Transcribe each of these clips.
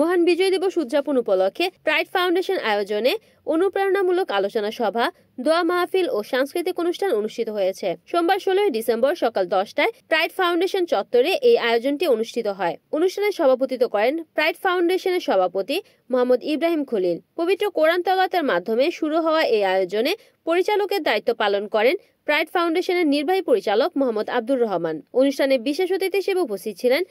মহান বিজয় দিবস উদযাপন উপলক্ষে প্রাইড ফাউন্ডেশন আয়োজনে অনুপ্রেরণামূলক আলোচনা সভা, দোয়া মাহফিল ও সাংস্কৃতিক অনুষ্ঠান অনুষ্ঠিত হয়েছে। সোমবার 16 ডিসেম্বর সকাল 10টায় প্রাইড ফাউন্ডেশন চত্বরে এই আয়োজনটি অনুষ্ঠিত হয়। অনুষ্ঠানে সভাপতিত্ব করেন প্রাইড ফাউন্ডেশনের সভাপতি মোহাম্মদ ইব্রাহিম খলিল। পবিত্র কোরআন তেলাওয়াতের মাধ্যমে শুরু হওয়া এই আয়োজনে পরিচালকের দায়িত্ব পালন করেন প্রাইড ফাউন্ডেশনের নির্বাহী পরিচালক মোহাম্মদ আব্দুর রহমান। অনুষ্ঠানে বিশেষ অতিথি হিসেবে উপস্থিত ছিলেন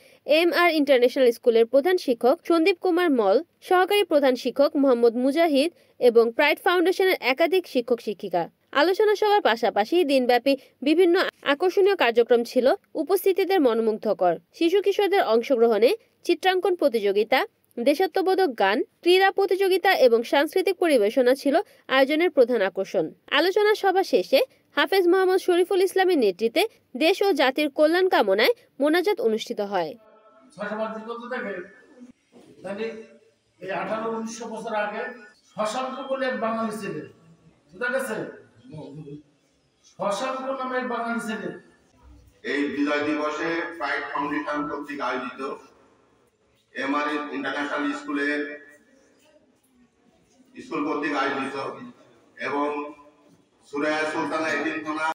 MR ইন্টারন্যাশনাল স্কুলের প্রধান শিক্ষক সন্দীপ কুমার মল, সহকারী প্রধান শিক্ষক মোহাম্মদ মুজাহিদ এবং প্রাইড ফাউন্ডেশনের একাধিক শিক্ষক শিক্ষিকা। আলোচনা সভার পাশাপাশি দিনব্যাপী বিভিন্ন আকর্ষণীয় কার্যক্রম ছিল উপস্থিতিদের মনোমুগ্ধকর। শিশু কিশোরদের অংশগ্রহণে চিত্রাঙ্কন প্রতিযোগিতা, দেশাত্মবোধক গান, ক্রীড়া প্রতিযোগিতা এবং সাংস্কৃতিক পরিবেশনা ছিল আয়োজনের প্রধান আকর্ষণ। আলোচনা সভা শেষে হাফেজ মোহাম্মদ শরীফুল ইসলামের নেতৃত্বে দেশ ও জাতির কল্যাণ কামনায় মোনাজাত অনুষ্ঠিত হয়। 1800-1900 বছর আগে শশাঙ্ক বলে এক বাঙালি ছিলেন, বুঝা গেছে? শশাঙ্ক নামের বাঙালি ছিলেন। এই বিজয় দিবসে প্রাইড ফাউন্ডেশন কর্তৃক আয়োজিত MR ইন্টারন্যাশনাল স্কুল কর্তৃক আয়োজিত এবং সুরায়া সুলতানা এতিমখানা।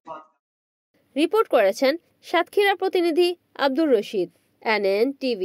রিপোর্ট করেছেন সাতক্ষীরা প্রতিনিধি আব্দুর রশিদ, NN TV।